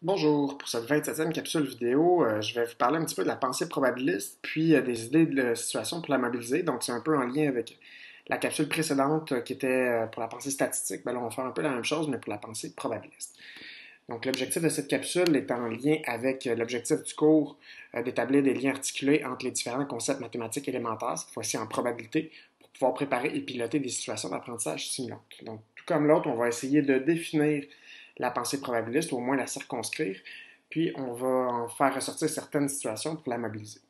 Bonjour, pour cette 27e capsule vidéo, je vais vous parler un petit peu de la pensée probabiliste, puis des idées de situation pour la mobiliser. Donc, c'est un peu en lien avec la capsule précédente qui était pour la pensée statistique. Ben là, on va faire un peu la même chose, mais pour la pensée probabiliste. Donc, l'objectif de cette capsule est en lien avec l'objectif du cours d'établir des liens articulés entre les différents concepts mathématiques élémentaires, cette fois-ci en probabilité, pour pouvoir préparer et piloter des situations d'apprentissage simulantes. Donc, tout comme l'autre, on va essayer de définir la pensée probabiliste, ou au moins la circonscrire, puis on va en faire ressortir certaines situations pour la mobiliser.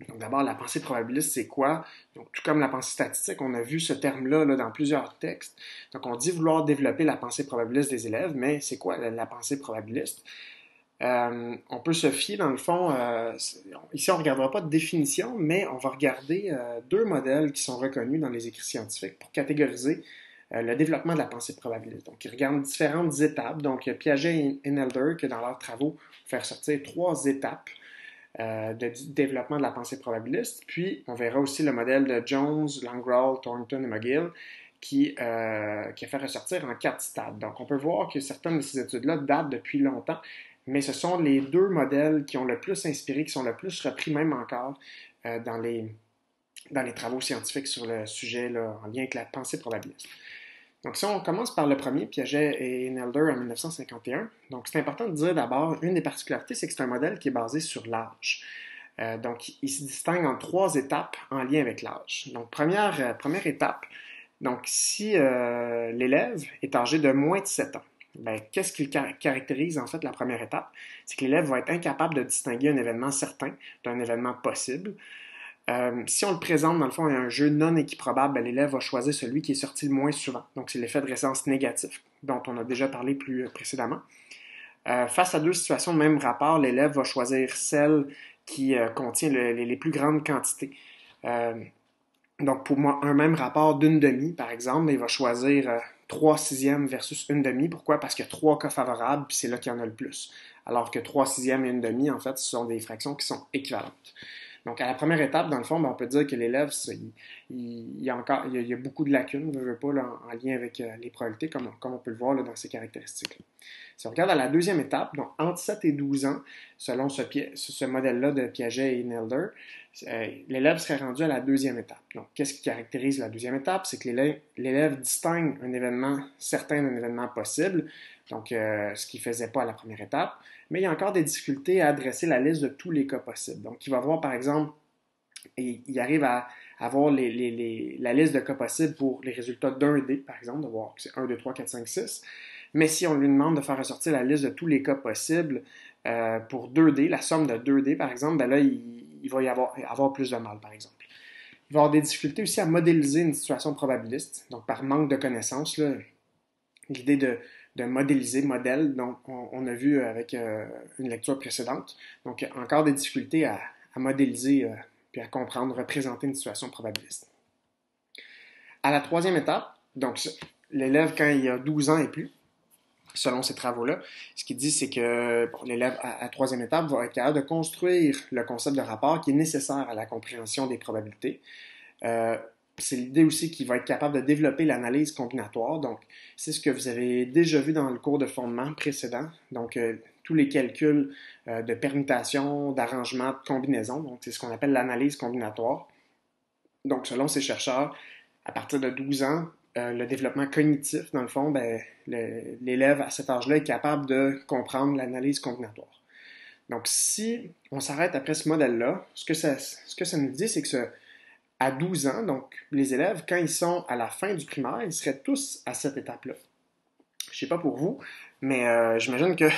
Donc d'abord, la pensée probabiliste, c'est quoi? Donc, tout comme la pensée statistique, on a vu ce terme-là dans plusieurs textes. Donc, on dit vouloir développer la pensée probabiliste des élèves, mais c'est quoi la pensée probabiliste? On peut se fier, dans le fond, ici on ne regardera pas de définition, mais on va regarder deux modèles qui sont reconnus dans les écrits scientifiques pour catégoriser le développement de la pensée probabiliste. Donc, ils regardent différentes étapes. Donc, Piaget et Nelder, que dans leurs travaux, faire sortir trois étapes de développement de la pensée probabiliste. Puis, on verra aussi le modèle de Jones, Langrall, Thornton et McGill, qui a fait ressortir en quatre stades. Donc, on peut voir que certaines de ces études-là datent depuis longtemps, mais ce sont les deux modèles qui ont le plus inspiré, qui sont le plus repris même encore dans les travaux scientifiques sur le sujet là, en lien avec la pensée probabiliste. Donc, si on commence par le premier, Piaget et Nelder en 1951, donc c'est important de dire d'abord, une des particularités, c'est que c'est un modèle qui est basé sur l'âge. Donc, il se distingue en trois étapes en lien avec l'âge. Donc, première étape, donc si l'élève est âgé de moins de 7 ans, ben, qu'est-ce qui caractérise en fait la première étape? C'est que l'élève va être incapable de distinguer un événement certain d'un événement possible. Si on le présente, dans le fond, il y a un jeu non équiprobable, ben, l'élève va choisir celui qui est sorti le moins souvent. Donc, c'est l'effet de récence négatif, dont on a déjà parlé plus précédemment. Face à deux situations de même rapport, l'élève va choisir celle qui contient les plus grandes quantités. Euh, donc, pour moi, un même rapport d'une demi, par exemple, il va choisir 3 sixièmes versus une demi. Pourquoi? Parce qu'il y a trois cas favorables, puis c'est là qu'il y en a le plus. Alors que 3 sixièmes et une demi, en fait, ce sont des fractions qui sont équivalentes. Donc, à la première étape, dans le fond, ben, on peut dire que l'élève, il y a beaucoup de lacunes, je veux pas, là, en lien avec les probabilités, comme on peut le voir là, dans ces caractéristiques-là. Si on regarde à la deuxième étape, donc entre 7 et 12 ans, selon ce modèle-là de Piaget et Nelder, l'élève serait rendu à la deuxième étape. Donc, qu'est-ce qui caractérise la deuxième étape? C'est que l'élève distingue un événement certain d'un événement possible, donc ce qu'il ne faisait pas à la première étape, mais il y a encore des difficultés à adresser la liste de tous les cas possibles. Donc, il va voir, par exemple, et il arrive à avoir la liste de cas possibles pour les résultats d'un dé, par exemple, de voir que c'est 1, 2, 3, 4, 5, 6. Mais si on lui demande de faire ressortir la liste de tous les cas possibles pour 2D, la somme de 2D, par exemple, ben là, il va y avoir plus de mal, par exemple. Il va y avoir des difficultés aussi à modéliser une situation probabiliste, donc par manque de connaissances. L'idée de modéliser, modèle, donc on a vu avec une lecture précédente. Donc, encore des difficultés à modéliser puis à comprendre, représenter une situation probabiliste. À la troisième étape, donc l'élève, quand il a 12 ans et plus, selon ces travaux-là, ce qu'il dit, c'est que bon, l'élève, à la troisième étape, va être capable de construire le concept de rapport qui est nécessaire à la compréhension des probabilités. C'est l'idée aussi qu'il va être capable de développer l'analyse combinatoire. Donc, c'est ce que vous avez déjà vu dans le cours de fondement précédent. Donc, tous les calculs de permutation, d'arrangement, de combinaison. Donc, c'est ce qu'on appelle l'analyse combinatoire. Donc, selon ces chercheurs, à partir de 12 ans, le développement cognitif, dans le fond, ben, l'élève à cet âge-là est capable de comprendre l'analyse combinatoire. Donc, si on s'arrête après ce modèle-là, ce que ça nous dit, c'est que à 12 ans, donc les élèves, quand ils sont à la fin du primaire, ils seraient tous à cette étape-là. Je ne sais pas pour vous, mais j'imagine que,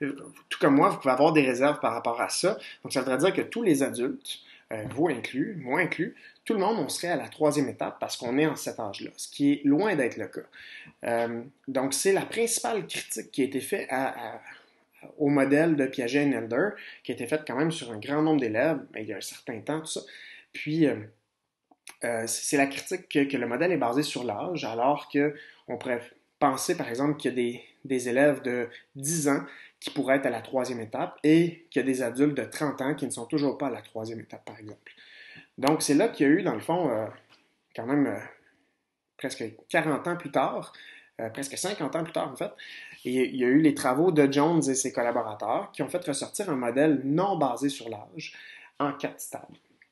tout comme moi, vous pouvez avoir des réserves par rapport à ça. Donc, ça voudrait dire que tous les adultes, vous inclus, moi inclus, tout le monde, on serait à la troisième étape parce qu'on est en cet âge-là, ce qui est loin d'être le cas. Donc, c'est la principale critique qui a été faite au modèle de Piaget et Nelder, qui a été faite quand même sur un grand nombre d'élèves, mais il y a un certain temps, tout ça. Puis, c'est la critique que le modèle est basé sur l'âge, alors qu'on pourrait penser, par exemple, qu'il y a des élèves de 10 ans qui pourraient être à la troisième étape et qu'il y a des adultes de 30 ans qui ne sont toujours pas à la troisième étape, par exemple. Donc, c'est là qu'il y a eu, dans le fond, quand même presque 40 ans plus tard, presque 50 ans plus tard, en fait, Et il y a eu les travaux de Jones et ses collaborateurs qui ont fait ressortir un modèle non basé sur l'âge en 4 stades.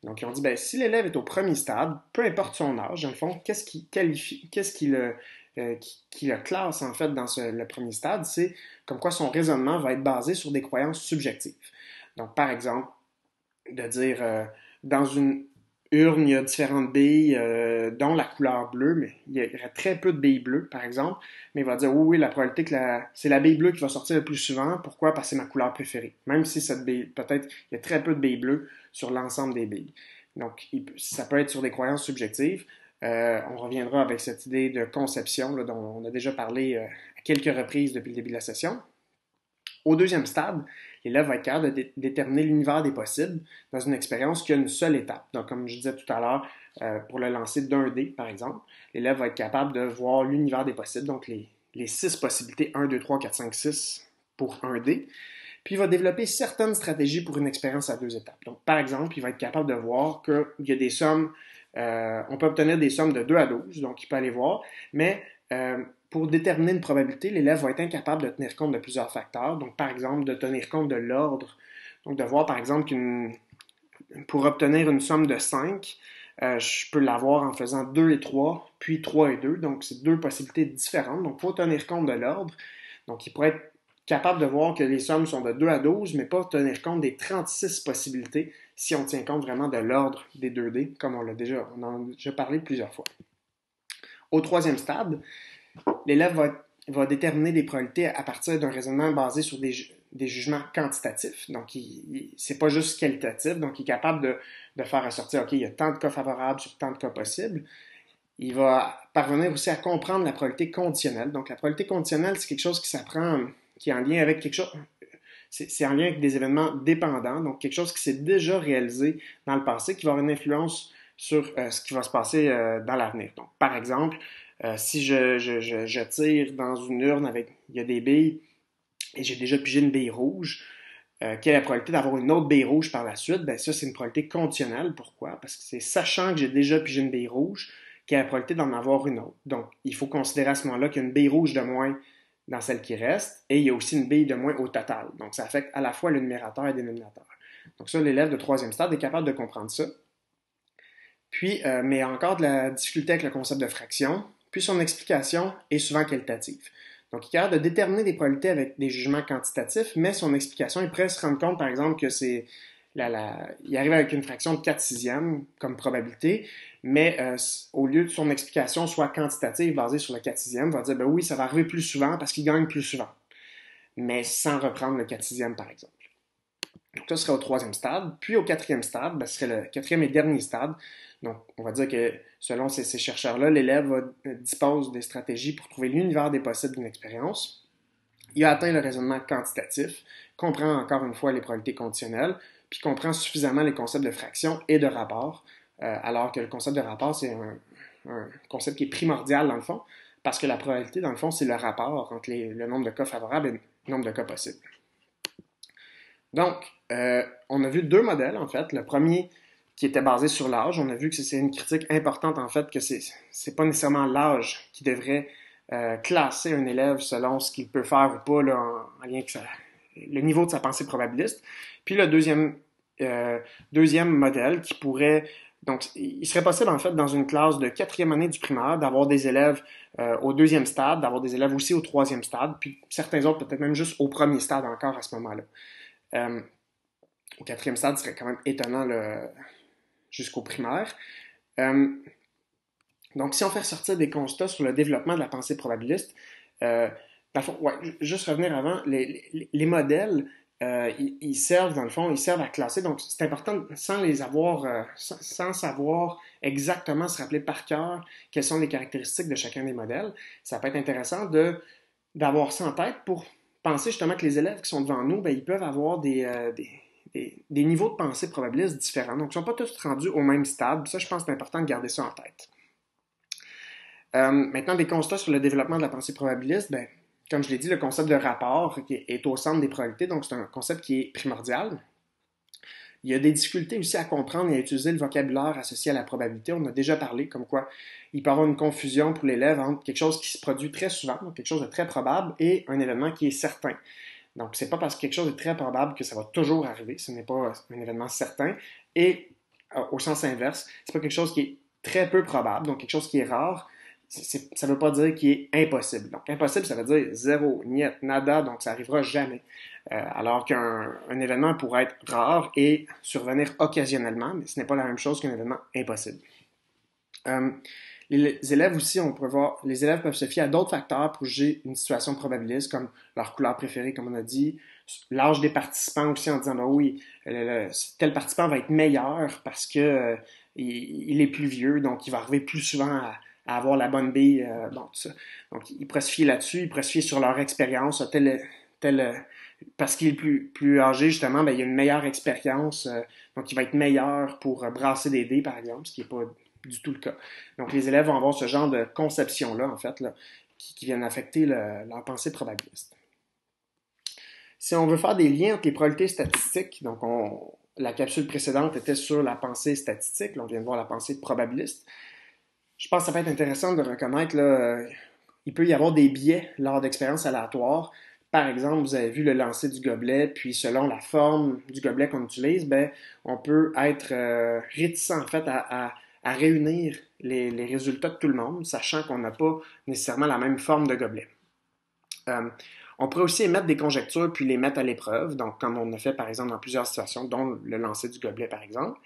Donc, ils ont dit, ben, si l'élève est au premier stade, peu importe son âge, dans le fond, qu'est-ce qui qualifie, qui le classe, en fait, dans le premier stade, c'est comme quoi son raisonnement va être basé sur des croyances subjectives. Donc, par exemple, de dire, dans une urne, il y a différentes billes, dont la couleur bleue, mais il y aurait très peu de billes bleues, par exemple, mais il va dire, oui, la probabilité que c'est la bille bleue qui va sortir le plus souvent. Pourquoi? Parce que c'est ma couleur préférée. Même si cette bille, peut-être, il y a très peu de billes bleues sur l'ensemble des billes. Donc, ça peut être sur des croyances subjectives. On reviendra avec cette idée de conception, là, dont on a déjà parlé à quelques reprises depuis le début de la session. Au deuxième stade, l'élève va être capable de déterminer l'univers des possibles dans une expérience qui a une seule étape. Donc, comme je disais tout à l'heure, pour le lancer d'un dé, par exemple, l'élève va être capable de voir l'univers des possibles, donc les 6 possibilités, 1, 2, 3, 4, 5, 6 pour un dé. Puis, il va développer certaines stratégies pour une expérience à 2 étapes. Donc, par exemple, il va être capable de voir qu'il y a des sommes, on peut obtenir des sommes de 2 à 12, donc il peut aller voir, mais pour déterminer une probabilité, l'élève va être incapable de tenir compte de plusieurs facteurs. Donc, par exemple, de tenir compte de l'ordre. Donc, de voir, par exemple, pour obtenir une somme de 5, je peux l'avoir en faisant 2 et 3, puis 3 et 2. Donc, c'est 2 possibilités différentes. Donc, il faut tenir compte de l'ordre. Donc, il pourrait être capable de voir que les sommes sont de 2 à 12, mais pas tenir compte des 36 possibilités si on tient compte vraiment de l'ordre des 2D, comme on en a déjà parlé plusieurs fois. Au troisième stade, l'élève va déterminer des probabilités à partir d'un raisonnement basé sur des jugements quantitatifs. Donc, c'est pas juste qualitatif. Donc, il est capable de faire ressortir, OK, il y a tant de cas favorables sur tant de cas possibles. Il va parvenir aussi à comprendre la probabilité conditionnelle. Donc, la probabilité conditionnelle, c'est quelque chose qui s'apprend, qui est en lien avec quelque chose. C'est en lien avec des événements dépendants. Donc, quelque chose qui s'est déjà réalisé dans le passé, qui va avoir une influence sur ce qui va se passer dans l'avenir. Donc, par exemple, si je tire dans une urne il y a des billes et j'ai déjà pigé une bille rouge, quelle est la probabilité d'avoir une autre bille rouge par la suite? Ben ça, c'est une probabilité conditionnelle. Pourquoi? Parce que c'est sachant que j'ai déjà pigé une bille rouge quelle est la probabilité d'en avoir une autre. Donc, il faut considérer à ce moment-là qu'il y a une bille rouge de moins dans celle qui reste et il y a aussi une bille de moins au total. Donc, ça affecte à la fois le numérateur et le dénominateur. Donc ça, l'élève de troisième stade est capable de comprendre ça. Puis, mais il y a encore de la difficulté avec le concept de fraction. Puis son explication est souvent qualitative. Donc, il est capable de déterminer des probabilités avec des jugements quantitatifs, mais son explication, il pourrait se rendre compte, par exemple, que il arrive avec une fraction de 4 sixièmes comme probabilité, mais au lieu de son explication soit quantitative, basée sur le 4 sixièmes, il va dire, ben oui, ça va arriver plus souvent parce qu'il gagne plus souvent, mais sans reprendre le 4 sixièmes, par exemple. Donc, ça serait au troisième stade. Puis, au quatrième stade, ce serait le quatrième et dernier stade. Donc, on va dire que selon ces chercheurs-là, l'élève dispose des stratégies pour trouver l'univers des possibles d'une expérience. Il a atteint le raisonnement quantitatif, comprend encore une fois les probabilités conditionnelles, puis comprend suffisamment les concepts de fraction et de rapport, alors que le concept de rapport, c'est un concept qui est primordial dans le fond, parce que la probabilité, dans le fond, c'est le rapport entre le nombre de cas favorables et le nombre de cas possibles. Donc, on a vu 2 modèles, en fait. Le premier qui était basé sur l'âge. On a vu que c'est une critique importante, en fait, que c'est pas nécessairement l'âge qui devrait classer un élève selon ce qu'il peut faire ou pas là, en lien avec le niveau de sa pensée probabiliste. Puis le deuxième modèle qui pourrait... Donc, il serait possible, en fait, dans une classe de 4e année du primaire, d'avoir des élèves au 2e stade, d'avoir des élèves aussi au 3e stade, puis certains autres peut-être même juste au 1er stade encore à ce moment-là. Au 4e stade, ce serait quand même étonnant jusqu'au primaire. Donc, si on fait ressortir des constats sur le développement de la pensée probabiliste, juste revenir avant, les modèles, ils servent, dans le fond, ils servent à classer. Donc, c'est important, sans les avoir, sans savoir exactement se rappeler par cœur quelles sont les caractéristiques de chacun des modèles, ça peut être intéressant d'avoir ça en tête pour penser justement que les élèves qui sont devant nous, ben, ils peuvent avoir des niveaux de pensée probabilistes différents. Donc, ils ne sont pas tous rendus au même stade. Ça, je pense que c'est important de garder ça en tête. Maintenant, des constats sur le développement de la pensée probabiliste, ben, comme je l'ai dit, le concept de rapport qui est au centre des probabilités, donc c'est un concept qui est primordial. Il y a des difficultés aussi à comprendre et à utiliser le vocabulaire associé à la probabilité. On a déjà parlé, comme quoi il peut y avoir une confusion pour l'élève entre quelque chose qui se produit très souvent, donc quelque chose de très probable, et un événement qui est certain. Donc, c'est pas parce que quelque chose est très probable que ça va toujours arriver. Ce n'est pas un événement certain. Et au sens inverse, c'est pas quelque chose qui est très peu probable, donc quelque chose qui est rare. Ça ne veut pas dire qu'il est impossible. Donc, impossible, ça veut dire zéro, niet, nada, donc ça n'arrivera jamais. Alors qu'un événement pourrait être rare et survenir occasionnellement, mais ce n'est pas la même chose qu'un événement impossible. Les élèves aussi, on peut voir, les élèves peuvent se fier à d'autres facteurs pour juger une situation probabiliste, comme leur couleur préférée, comme on a dit, l'âge des participants aussi, en disant, ben oui, tel participant va être meilleur parce que il est plus vieux, donc il va arriver plus souvent à avoir la bonne bille, bon, tout ça. Donc, ils pourraient se fier là-dessus, ils pourraient se fier sur leur expérience, parce qu'il est plus âgé, justement, ben, il a une meilleure expérience, donc il va être meilleur pour brasser des dés, par exemple, ce qui n'est pas du tout le cas. Donc, les élèves vont avoir ce genre de conception-là, en fait, là, qui viennent affecter leur pensée probabiliste. Si on veut faire des liens entre les probabilités statistiques, donc la capsule précédente était sur la pensée statistique, là, on vient de voir la pensée probabiliste. Je pense que ça peut être intéressant de reconnaître, là, il peut y avoir des biais lors d'expériences aléatoires. Par exemple, vous avez vu le lancer du gobelet, puis selon la forme du gobelet qu'on utilise, ben, on peut être réticent en fait à réunir les résultats de tout le monde, sachant qu'on n'a pas nécessairement la même forme de gobelet. On pourrait aussi émettre des conjectures puis les mettre à l'épreuve, donc comme on a fait par exemple dans plusieurs situations, dont le lancer du gobelet par exemple.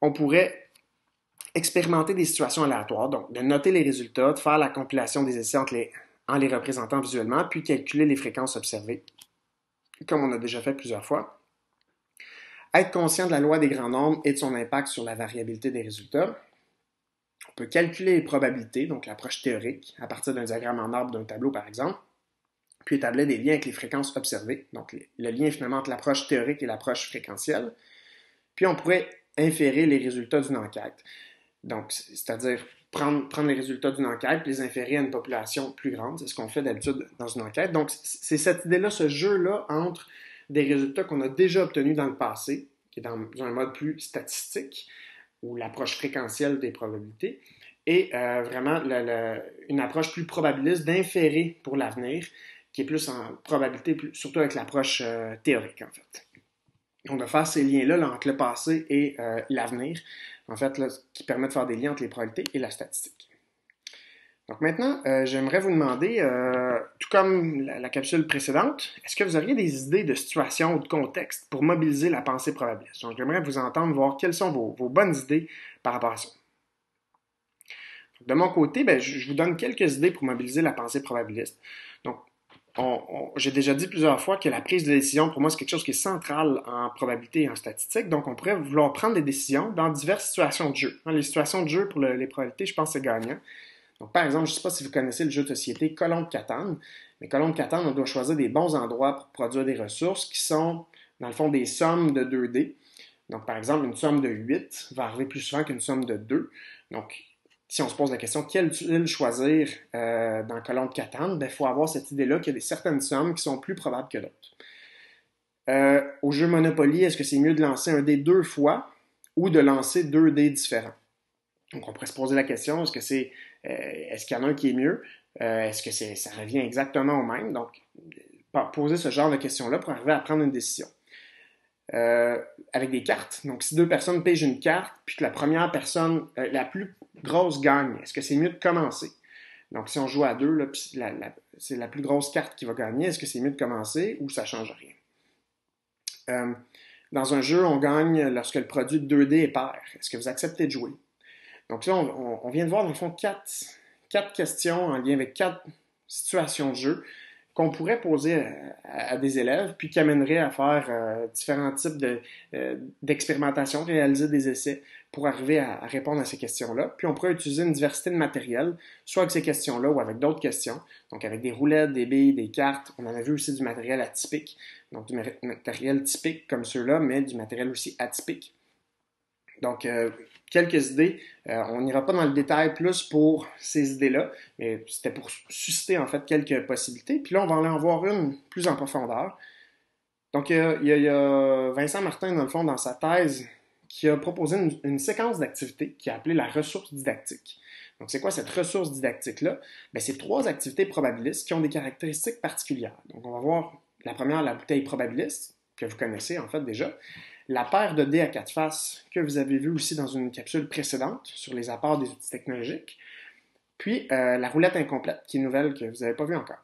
On pourrait expérimenter des situations aléatoires, donc de noter les résultats, de faire la compilation des essais en les représentant visuellement, puis calculer les fréquences observées, comme on a déjà fait plusieurs fois. Être conscient de la loi des grands nombres et de son impact sur la variabilité des résultats. On peut calculer les probabilités, donc l'approche théorique, à partir d'un diagramme en arbre d'un tableau par exemple, puis établir des liens avec les fréquences observées, donc le lien finalement entre l'approche théorique et l'approche fréquentielle. Puis on pourrait inférer les résultats d'une enquête. Donc, c'est-à-dire prendre les résultats d'une enquête et les inférer à une population plus grande. C'est ce qu'on fait d'habitude dans une enquête. Donc, c'est cette idée-là, ce jeu-là entre des résultats qu'on a déjà obtenus dans le passé, qui est dans un mode plus statistique, ou l'approche fréquentielle des probabilités, et vraiment une approche plus probabiliste d'inférer pour l'avenir, qui est plus en probabilité, surtout avec l'approche théorique, en fait. On va faire ces liens-là là, entre le passé et l'avenir, en fait, là, qui permet de faire des liens entre les probabilités et la statistique. Donc maintenant, j'aimerais vous demander, tout comme la capsule précédente, est-ce que vous auriez des idées de situation ou de contexte pour mobiliser la pensée probabiliste? Donc j'aimerais vous entendre, voir quelles sont vos bonnes idées par rapport à ça. De mon côté, ben, je vous donne quelques idées pour mobiliser la pensée probabiliste. Donc, j'ai déjà dit plusieurs fois que la prise de décision, pour moi, c'est quelque chose qui est central en probabilité et en statistique. Donc, on pourrait vouloir prendre des décisions dans diverses situations de jeu. Les situations de jeu pour les probabilités, je pense que c'est gagnant. Donc, par exemple, je ne sais pas si vous connaissez le jeu de société Colombe de Catane, mais Colombe de Catane, on doit choisir des bons endroits pour produire des ressources qui sont, dans le fond, des sommes de 2D. Donc, par exemple, une somme de 8 va arriver plus souvent qu'une somme de 2. Donc, si on se pose la question, quelle île choisir dans Colombe de Catane, il faut avoir cette idée-là qu'il y a certaines sommes qui sont plus probables que d'autres. Au jeu Monopoly, est-ce que c'est mieux de lancer un dé 2 fois ou de lancer 2 dés différents? Donc, on pourrait se poser la question, est-ce qu'il y en a un qui est mieux? Est-ce que ça revient exactement au même? Donc, poser ce genre de questions-là pour arriver à prendre une décision. Avec des cartes. Donc, si deux personnes pigent une carte, puis que la première personne, la plus grosse gagne, est-ce que c'est mieux de commencer? Donc, si on joue à deux, là, puis c'est la plus grosse carte qui va gagner, est-ce que c'est mieux de commencer ou ça ne change rien? Dans un jeu, on gagne lorsque le produit de 2D est pair. Est-ce que vous acceptez de jouer? Donc là, on vient de voir, dans le fond, quatre questions en lien avec 4 situations de jeu qu'on pourrait poser à des élèves, puis qui amèneraient à faire différents types d'expérimentations, réaliser des essais pour arriver à répondre à ces questions-là. Puis on pourrait utiliser une diversité de matériel, soit avec ces questions-là ou avec d'autres questions. Donc avec des roulettes, des billes, des cartes. On en a vu aussi du matériel atypique. Donc du matériel typique comme ceux-là, mais du matériel aussi atypique. Donc, quelques idées. On n'ira pas dans le détail plus pour ces idées-là, mais c'était pour susciter en fait quelques possibilités. Puis là, on va aller en voir une plus en profondeur. Donc, il y a Vincent Martin, dans le fond, dans sa thèse, qui a proposé une séquence d'activités qui a appelée la ressource didactique. Donc, c'est quoi cette ressource didactique-là? Ben, c'est trois activités probabilistes qui ont des caractéristiques particulières. Donc, on va voir la première, la bouteille probabiliste, que vous connaissez en fait déjà, la paire de dés à quatre faces, que vous avez vu aussi dans une capsule précédente sur les apports des outils technologiques, puis la roulette incomplète, qui est nouvelle, que vous n'avez pas vue encore.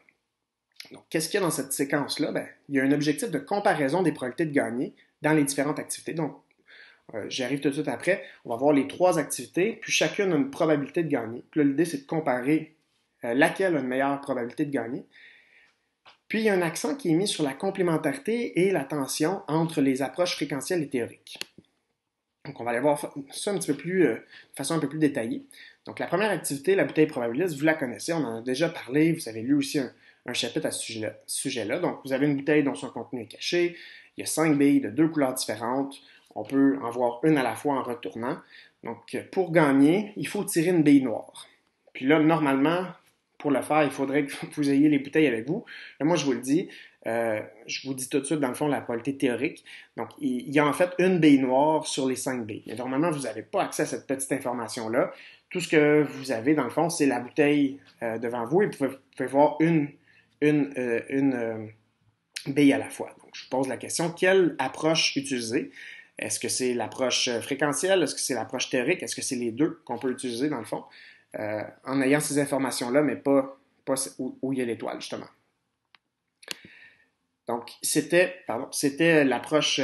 Donc, qu'est-ce qu'il y a dans cette séquence-là? Ben, il y a un objectif de comparaison des probabilités de gagner dans les différentes activités. Donc, j'y arrive tout de suite après. On va voir les trois activités, puis chacune a une probabilité de gagner. Puis là, l'idée, c'est de comparer laquelle a une meilleure probabilité de gagner. Puis, il y a un accent qui est mis sur la complémentarité et la tension entre les approches fréquentielles et théoriques. Donc, on va aller voir ça un petit peu plus, de façon un peu plus détaillée. Donc, la première activité, la bouteille probabiliste, vous la connaissez, on en a déjà parlé, vous avez lu aussi un chapitre à ce sujet-là. Donc, vous avez une bouteille dont son contenu est caché, il y a 5 billes de 2 couleurs différentes, on peut en voir une à la fois en retournant. Donc, pour gagner, il faut tirer une bille noire. Puis là, normalement, pour le faire, il faudrait que vous ayez les bouteilles avec vous. Là, moi, je vous le dis, je vous dis tout de suite, dans le fond, la probabilité théorique. Donc, il y a en fait une bille noire sur les 5 billes. Mais normalement, vous n'avez pas accès à cette petite information-là. Tout ce que vous avez, dans le fond, c'est la bouteille devant vous et vous pouvez voir une bille à la fois. Donc, je vous pose la question, quelle approche utiliser? Est-ce que c'est l'approche fréquentielle? Est-ce que c'est l'approche théorique? Est-ce que c'est les deux qu'on peut utiliser, dans le fond, en ayant ces informations-là, mais pas où il y a l'étoile, justement? Donc, c'était l'approche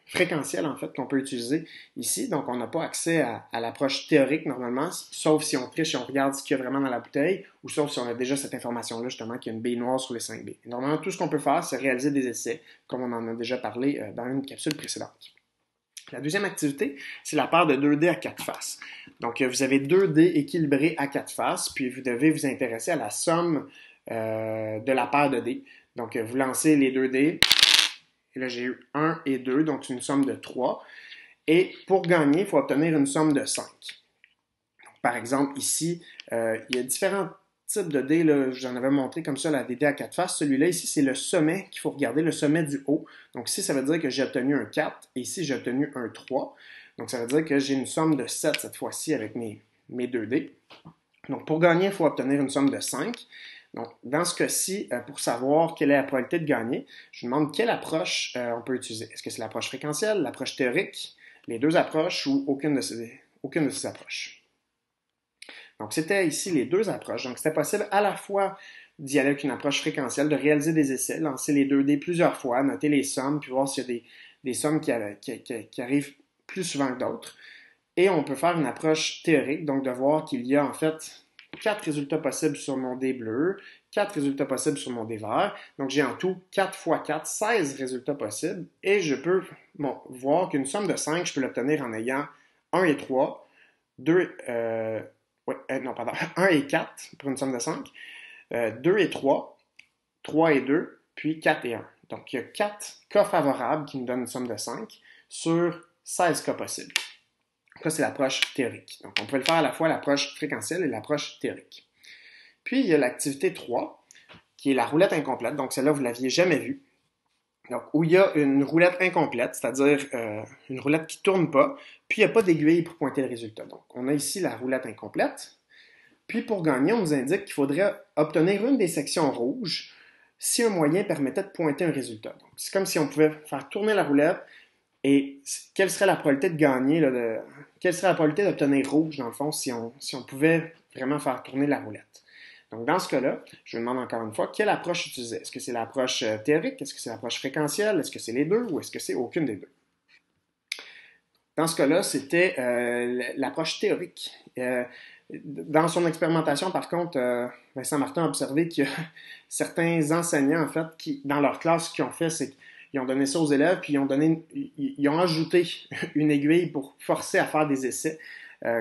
fréquentielle, en fait, qu'on peut utiliser ici. Donc, on n'a pas accès à l'approche théorique, normalement, sauf si on triche et on regarde ce qu'il y a vraiment dans la bouteille, ou sauf si on a déjà cette information-là, justement, qu'il y a une bille noire sur les 5 billes. Normalement, tout ce qu'on peut faire, c'est réaliser des essais, comme on en a déjà parlé dans une capsule précédente. La deuxième activité, c'est la paire de 2 dés à 4 faces. Donc, vous avez 2 dés équilibrés à 4 faces, puis vous devez vous intéresser à la somme de la paire de dés. Donc, vous lancez les 2 dés, et là, j'ai eu 1 et 2, donc c'est une somme de 3. Et pour gagner, il faut obtenir une somme de 5. Donc, par exemple, ici, il y a différents types de dés. Là, j'en avais montré comme ça, des dés à 4 faces. Celui-là, ici, c'est le sommet qu'il faut regarder, le sommet du haut. Donc, ici, ça veut dire que j'ai obtenu un 4, et ici, j'ai obtenu un 3. Donc, ça veut dire que j'ai une somme de 7 cette fois-ci avec mes 2 dés. Donc, pour gagner, il faut obtenir une somme de 5. Donc, dans ce cas-ci, pour savoir quelle est la probabilité de gagner, je vous demande quelle approche on peut utiliser. Est-ce que c'est l'approche fréquentielle, l'approche théorique, les deux approches ou aucune de ces approches? Donc, c'était ici les deux approches. Donc, c'était possible à la fois d'y aller avec une approche fréquentielle, de réaliser des essais, lancer les 2 dés plusieurs fois, noter les sommes, puis voir s'il y a des sommes qui arrivent plus souvent que d'autres. Et on peut faire une approche théorique, donc de voir qu'il y a en fait 4 résultats possibles sur mon dé bleu, 4 résultats possibles sur mon dé vert. Donc, j'ai en tout 4 fois 4, 16 résultats possibles. Et je peux voir qu'une somme de 5, je peux l'obtenir en ayant 1 et 3, 2, 1 et 4 pour une somme de 5, 2 et 3, 3 et 2, puis 4 et 1. Donc, il y a 4 cas favorables qui nous donnent une somme de 5 sur 16 cas possibles. Ça, c'est l'approche théorique. Donc, on peut le faire à la fois l'approche fréquentielle et l'approche théorique. Puis, il y a l'activité 3, qui est la roulette incomplète. Donc, celle-là, vous ne l'aviez jamais vue. Donc, où il y a une roulette incomplète, c'est-à-dire une roulette qui ne tourne pas, puis il n'y a pas d'aiguille pour pointer le résultat. Donc, on a ici la roulette incomplète. Puis, pour gagner, on nous indique qu'il faudrait obtenir une des sections rouges si un moyen permettait de pointer un résultat. Donc, c'est comme si on pouvait faire tourner la roulette. Et quelle serait la probabilité de gagner, quelle serait la probabilité d'obtenir rouge, dans le fond, si on pouvait vraiment faire tourner la roulette? Donc, dans ce cas-là, je me demande encore une fois, quelle approche utiliser? Est-ce que c'est l'approche théorique? Est-ce que c'est l'approche fréquentielle? Est-ce que c'est les deux? Ou est-ce que c'est aucune des deux? Dans ce cas-là, c'était l'approche théorique. Dans son expérimentation, par contre, Vincent Martin a observé qu'il y a certains enseignants, en fait, qui, dans leur classe, ce qu'ils ont fait, c'est qu'ils ont donné ça aux élèves, puis ils ont ajouté une aiguille pour forcer à faire des essais,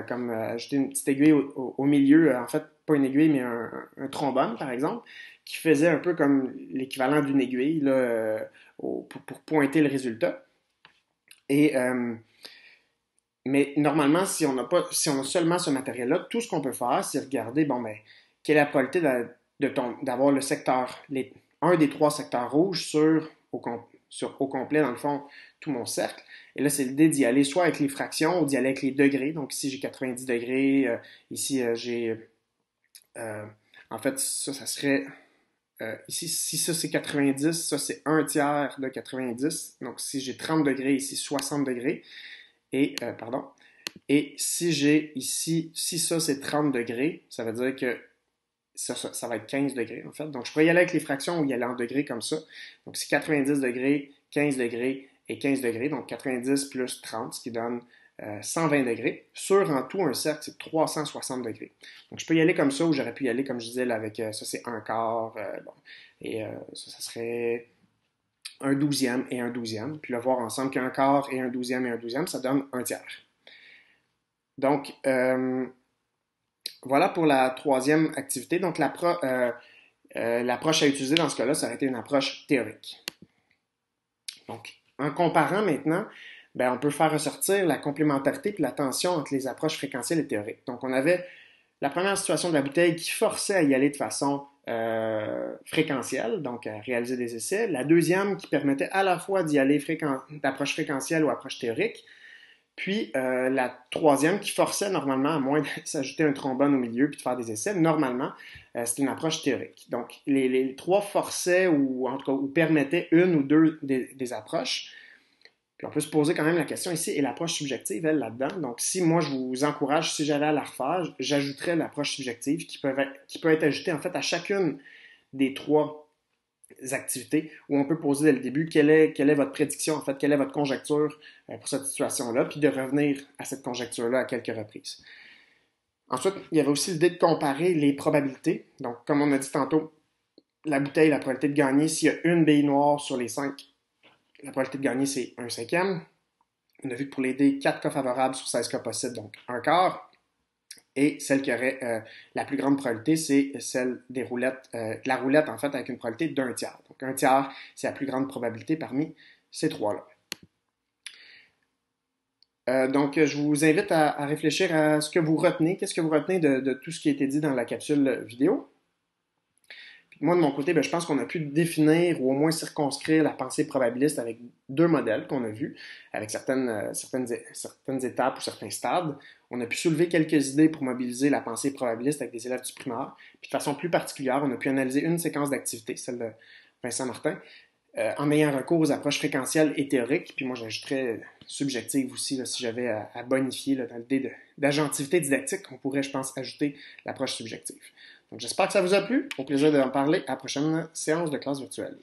comme ajouter une petite aiguille au milieu, en fait, pas une aiguille, mais un trombone, par exemple, qui faisait un peu comme l'équivalent d'une aiguille là, pour pointer le résultat. Mais normalement, si on a seulement ce matériel-là, tout ce qu'on peut faire, c'est regarder, quelle est la probabilité d'avoir le secteur, un des 3 secteurs rouges sur au complet, dans le fond, tout mon cercle. Et là, c'est l'idée d'y aller soit avec les fractions ou d'y aller avec les degrés. Donc ici, j'ai 90 degrés. Ici, j'ai... en fait, ça serait... ici, si ça c'est 90, ça c'est un tiers de 90. Donc si j'ai 30 degrés, ici 60 degrés. Et, pardon. Et si j'ai ici, si ça c'est 30 degrés, ça veut dire que ça va être 15 degrés en fait. Donc je pourrais y aller avec les fractions ou y aller en degrés comme ça. Donc c'est 90 degrés, 15 degrés et 15 degrés. Donc 90 plus 30, ce qui donne 120 degrés. Sur en tout un cercle, c'est 360 degrés. Donc je peux y aller comme ça ou j'aurais pu y aller comme je disais là, avec ça c'est un quart. Bon. Et ça serait un douzième et un douzième. Puis là, voir ensemble qu'un quart et un douzième, ça donne un tiers. Donc, voilà pour la troisième activité. Donc, l'approche à utiliser dans ce cas-là, ça aurait été une approche théorique. Donc, en comparant maintenant, ben, on peut faire ressortir la complémentarité et la tension entre les approches fréquentielles et théoriques. Donc, on avait la première situation de la bouteille qui forçait à y aller de façon fréquentielle, donc à réaliser des essais. La deuxième qui permettait à la fois d'y aller d'approche fréquentielle ou approche théorique. Puis la troisième qui forçait normalement, à moins de s'ajouter un trombone au milieu puis de faire des essais, normalement, c'était une approche théorique. Donc les trois forçaient ou en tout cas ou permettaient une ou deux des approches. Puis on peut se poser quand même la question ici, et l'approche subjective, elle, là-dedans. Donc si moi je vous encourage, si j'avais à la refaire, j'ajouterais l'approche subjective qui peut être ajoutée en fait à chacune des trois activités où on peut poser dès le début quelle est votre prédiction, en fait, quelle est votre conjecture pour cette situation-là, puis de revenir à cette conjecture-là à quelques reprises. Ensuite, il y avait aussi l'idée de comparer les probabilités. Donc, comme on a dit tantôt, la bouteille, la probabilité de gagner, s'il y a une bille noire sur les 5, la probabilité de gagner, c'est un cinquième. On a vu que pour les dés, 4 cas favorables sur 16 cas possibles, donc un quart. Et celle qui aurait la plus grande probabilité, c'est celle des roulettes, la roulette en fait avec une probabilité d'un tiers. Donc un tiers, c'est la plus grande probabilité parmi ces trois-là. Donc je vous invite à réfléchir à ce que vous retenez. Qu'est-ce que vous retenez de tout ce qui a été dit dans la capsule vidéo? Moi, de mon côté, je pense qu'on a pu définir ou au moins circonscrire la pensée probabiliste avec deux modèles qu'on a vus, avec certaines étapes ou certains stades. On a pu soulever quelques idées pour mobiliser la pensée probabiliste avec des élèves du primaire. Puis de façon plus particulière, on a pu analyser une séquence d'activités, celle de Vincent Martin, en ayant recours aux approches fréquentielles et théoriques. Puis moi, j'ajouterais subjective aussi, là, si j'avais à bonifier dans l'idée d'agentivité didactique, on pourrait, je pense, ajouter l'approche subjective. Donc, j'espère que ça vous a plu. Au plaisir d'en parler à la prochaine séance de classe virtuelle.